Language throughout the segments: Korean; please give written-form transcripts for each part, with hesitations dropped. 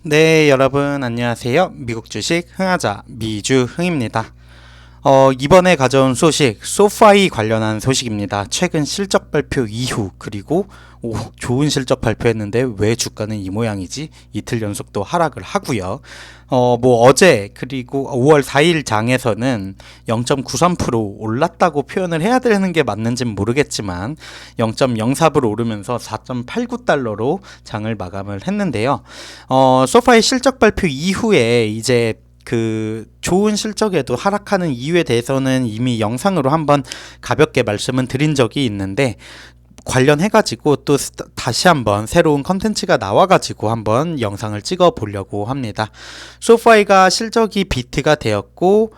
네, 여러분 안녕하세요. 미국 주식 흥하자 미주흥입니다. 이번에 가져온 소식, 소파이 관련한 소식입니다. 최근 실적 발표 이후, 그리고 좋은 실적 발표했는데 왜 주가는 이 모양이지? 이틀 연속 또 하락을 하고요. 어제 그리고 5월 4일 장에서는 0.93% 올랐다고 표현을 해야 되는 게 맞는지는 모르겠지만 0.04% 오르면서 4.89달러로 장을 마감을 했는데요. 소파이 실적 발표 이후에 이제 그 좋은 실적에도 하락하는 이유에 대해서는 이미 영상으로 한번 가볍게 말씀은 드린 적이 있는데, 관련해가지고 또 다시 한번 새로운 컨텐츠가 나와가지고 한번 영상을 찍어 보려고 합니다. 소파이가 실적이 비트가 되었고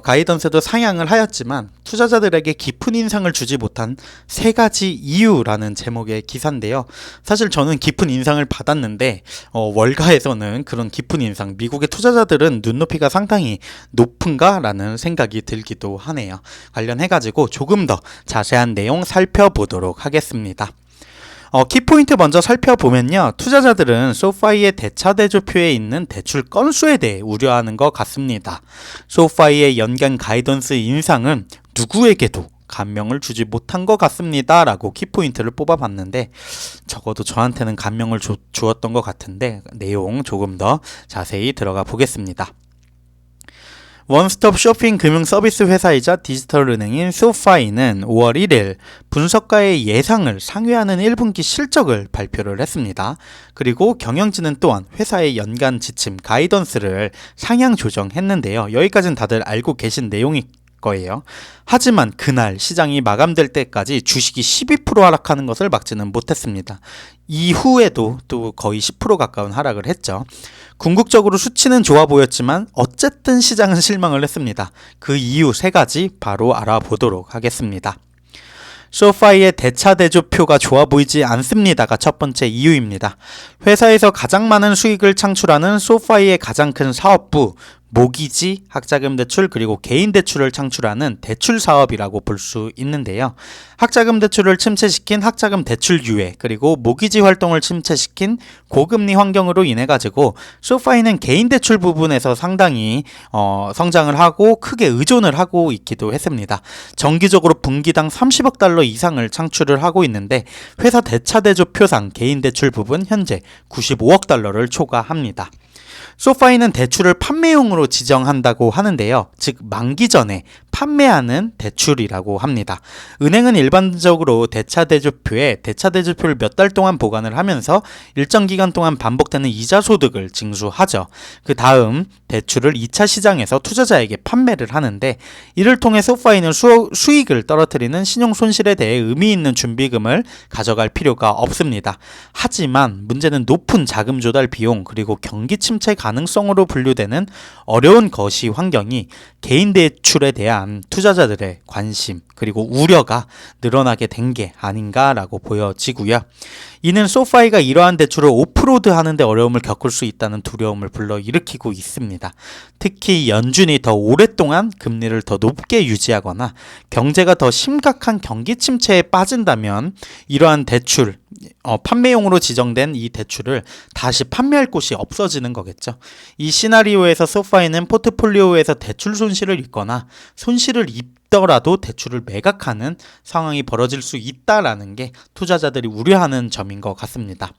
가이던스도 상향을 하였지만 투자자들에게 깊은 인상을 주지 못한 세 가지 이유라는 제목의 기사인데요. 사실 저는 깊은 인상을 받았는데 월가에서는 그런 깊은 인상, 미국의 투자자들은 눈높이가 상당히 높은가 라는 생각이 들기도 하네요. 관련해가지고 조금 더 자세한 내용 살펴보도록 하겠습니다. 키포인트 먼저 살펴보면요, 투자자들은 소파이의 대차대조표에 있는 대출 건수에 대해 우려하는 것 같습니다. 소파이의 연간 가이던스 인상은 누구에게도 감명을 주지 못한 것 같습니다 라고 키포인트를 뽑아봤는데, 적어도 저한테는 감명을 주었던 것 같은데 내용 조금 더 자세히 들어가 보겠습니다. 원스톱 쇼핑 금융 서비스 회사이자 디지털 은행인 소파이는 5월 1일 분석가의 예상을 상회하는 1분기 실적을 발표를 했습니다. 그리고 경영진은 또한 회사의 연간 지침 가이던스를 상향 조정했는데요. 여기까지는 다들 알고 계신 내용일 거예요. 하지만 그날 시장이 마감될 때까지 주식이 12% 하락하는 것을 막지는 못했습니다. 이후에도 또 거의 10% 가까운 하락을 했죠. 궁극적으로 수치는 좋아 보였지만 어쨌든 시장은 실망을 했습니다. 그 이유 세 가지 바로 알아보도록 하겠습니다. 소파이의 대차대조표가 좋아 보이지 않습니다가 첫 번째 이유입니다. 회사에서 가장 많은 수익을 창출하는 소파이의 가장 큰 사업부, 모기지, 학자금 대출, 그리고 개인 대출을 창출하는 대출 사업이라고 볼 수 있는데요. 학자금 대출을 침체시킨 학자금 대출 유예, 그리고 모기지 활동을 침체시킨 고금리 환경으로 인해 가지고 소파이는 개인 대출 부분에서 상당히 성장을 하고 크게 의존을 하고 있기도 했습니다. 정기적으로 분기당 30억 달러 이상을 창출을 하고 있는데, 회사 대차대조표상 개인 대출 부분 현재 95억 달러를 초과합니다. 소파이는 대출을 판매용으로 지정한다고 하는데요. 즉 만기 전에 판매하는 대출이라고 합니다. 은행은 일반적으로 대차대조표에 대차대조표를 몇 달 동안 보관을 하면서 일정 기간 동안 반복되는 이자 소득을 징수하죠. 그 다음 대출을 2차 시장에서 투자자에게 판매를 하는데, 이를 통해 소파이는 수익을 떨어뜨리는 신용 손실에 대해 의미 있는 준비금을 가져갈 필요가 없습니다. 하지만 문제는 높은 자금 조달 비용, 그리고 경기 침체 가능성으로 분류되는 어려운 거시 환경이 개인 대출에 대한 투자자들의 관심 그리고 우려가 늘어나게 된 게 아닌가라고 보여지고요. 이는 소파이가 이러한 대출을 오프로드 하는데 어려움을 겪을 수 있다는 두려움을 불러일으키고 있습니다. 특히 연준이 더 오랫동안 금리를 더 높게 유지하거나 경제가 더 심각한 경기 침체에 빠진다면 이러한 대출, 판매용으로 지정된 이 대출을 다시 판매할 곳이 없어지는 거겠죠. 이 시나리오에서 소파이는 포트폴리오에서 대출 손실을 입거나 손실을 입더라도 대출을 매각하는 상황이 벌어질 수 있다라는 게 투자자들이 우려하는 점인 것 같습니다.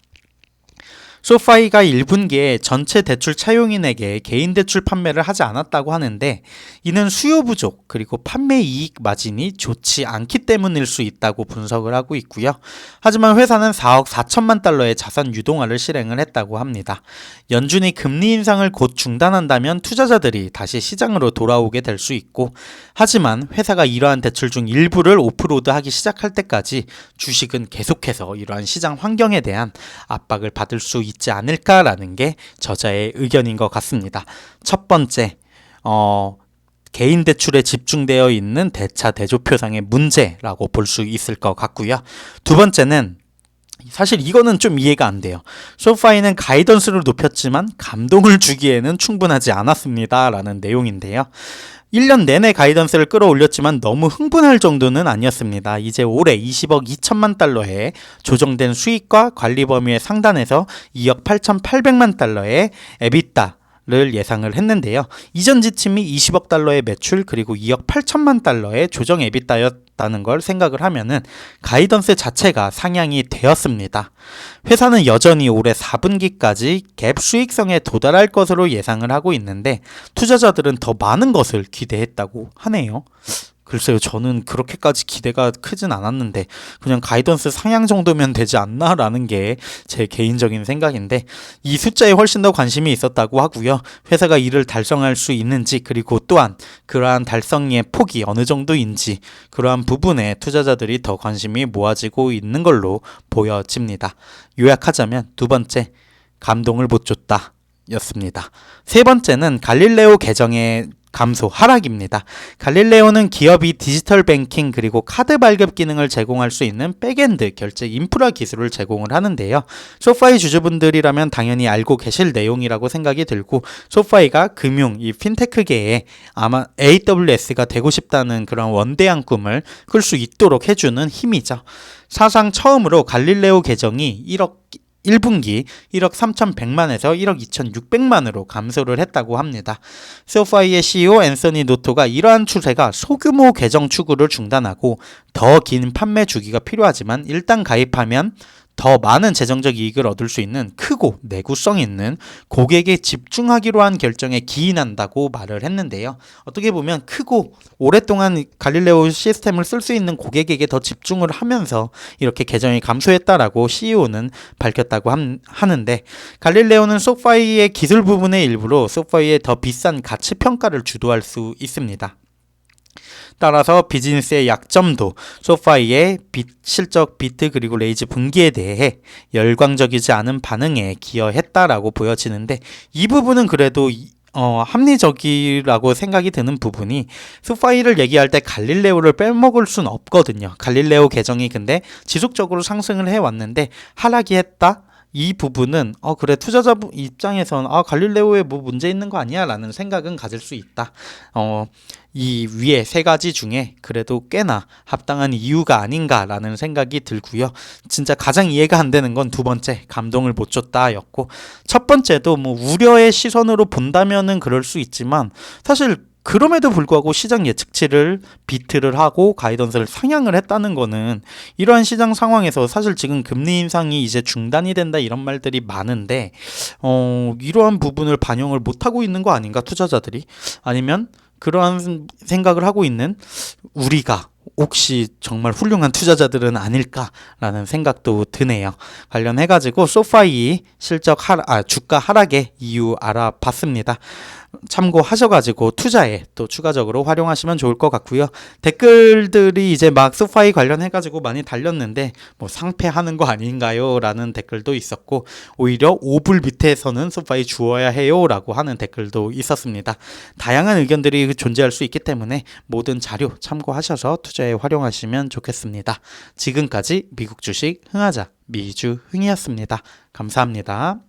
소파이가 1분기에 전체 대출 차용인에게 개인 대출 판매를 하지 않았다고 하는데, 이는 수요 부족 그리고 판매 이익 마진이 좋지 않기 때문일 수 있다고 분석을 하고 있고요. 하지만 회사는 4억 4천만 달러의 자산 유동화를 실행을 했다고 합니다. 연준이 금리 인상을 곧 중단한다면 투자자들이 다시 시장으로 돌아오게 될 수 있고, 하지만 회사가 이러한 대출 중 일부를 오프로드 하기 시작할 때까지 주식은 계속해서 이러한 시장 환경에 대한 압박을 받을 수 있지 않을까라는 게 저자의 의견인 것 같습니다. 첫 번째, 개인 대출에 집중되어 있는 대차 대조표상의 문제라고 볼 수 있을 것 같고요. 두 번째는 사실 이거는 좀 이해가 안 돼요. 소파이는 가이던스를 높였지만 감동을 주기에는 충분하지 않았습니다. 라는 내용인데요. 1년 내내 가이던스를 끌어올렸지만 너무 흥분할 정도는 아니었습니다. 이제 올해 20억 2천만 달러의 조정된 수익과 관리 범위의 상단에서 2억 8,800만 달러의 에비타 를 예상을 했는데요. 이전 지침이 20억 달러의 매출 그리고 2억 8천만 달러의 조정 에비타였다는 걸 생각을 하면은 가이던스 자체가 상향이 되었습니다. 회사는 여전히 올해 4분기까지 갭 수익성에 도달할 것으로 예상을 하고 있는데 투자자들은 더 많은 것을 기대했다고 하네요. 글쎄요, 저는 그렇게까지 기대가 크진 않았는데 그냥 가이던스 상향 정도면 되지 않나라는 게 제 개인적인 생각인데, 이 숫자에 훨씬 더 관심이 있었다고 하고요. 회사가 이를 달성할 수 있는지, 그리고 또한 그러한 달성의 폭이 어느 정도인지, 그러한 부분에 투자자들이 더 관심이 모아지고 있는 걸로 보여집니다. 요약하자면 두 번째, 감동을 못 줬다 였습니다. 세 번째는 갈릴레오 계정의 감소 하락입니다. 갈릴레오는 기업이 디지털 뱅킹 그리고 카드 발급 기능을 제공할 수 있는 백엔드 결제 인프라 기술을 제공을 하는데요. 소파이 주주분들이라면 당연히 알고 계실 내용이라고 생각이 들고, 소파이가 금융, 이 핀테크계에 아마 AWS가 되고 싶다는 그런 원대한 꿈을 끌 수 있도록 해주는 힘이죠. 사상 처음으로 갈릴레오 계정이 1분기 1억 3,100만에서 1억 2,600만으로 감소를 했다고 합니다. 소파이의 CEO 앤서니 노토가 이러한 추세가 소규모 계정 추구를 중단하고 더 긴 판매 주기가 필요하지만 일단 가입하면 더 많은 재정적 이익을 얻을 수 있는 크고 내구성 있는 고객에 집중하기로 한 결정에 기인한다고 말을 했는데요. 어떻게 보면 크고 오랫동안 갈릴레오 시스템을 쓸 수 있는 고객에게 더 집중을 하면서 이렇게 계정이 감소했다라고 CEO는 밝혔다고 하는데, 갈릴레오는 소파이의 기술 부분의 일부로 소파이의 더 비싼 가치 평가를 주도할 수 있습니다. 따라서 비즈니스의 약점도 소파이의 실적 비트 그리고 레이즈 분기에 대해 열광적이지 않은 반응에 기여했다라고 보여지는데, 이 부분은 그래도 합리적이라고 생각이 드는 부분이, 소파이를 얘기할 때 갈릴레오를 빼먹을 순 없거든요. 갈릴레오 계정이 근데 지속적으로 상승을 해왔는데 하락이 했다? 이 부분은 그래, 투자자 입장에선 갈릴레오에 뭐 문제 있는 거 아니야? 라는 생각은 가질 수 있다. 이 위에 세 가지 중에 그래도 꽤나 합당한 이유가 아닌가라는 생각이 들고요. 진짜 가장 이해가 안 되는 건 두 번째, 감동을 못 줬다였고, 첫 번째도 뭐 우려의 시선으로 본다면은 그럴 수 있지만, 사실 그럼에도 불구하고 시장 예측치를 비트를 하고 가이던스를 상향을 했다는 거는, 이러한 시장 상황에서 사실 지금 금리 인상이 이제 중단이 된다 이런 말들이 많은데 이러한 부분을 반영을 못하고 있는 거 아닌가, 투자자들이? 아니면 그러한 생각을 하고 있는 우리가 혹시 정말 훌륭한 투자자들은 아닐까라는 생각도 드네요. 관련해가지고 소파이 주가 하락의 이유 알아봤습니다. 참고하셔가지고 투자에 또 추가적으로 활용하시면 좋을 것 같고요. 댓글들이 이제 막 소파이 관련해가지고 많이 달렸는데 뭐 상패하는 거 아닌가요? 라는 댓글도 있었고, 오히려 5불 밑에서는 소파이 주어야 해요 라고 하는 댓글도 있었습니다. 다양한 의견들이 존재할 수 있기 때문에 모든 자료 참고하셔서 투자에 활용하시면 좋겠습니다. 지금까지 미국 주식 흥하자 미주 흥이었습니다. 감사합니다.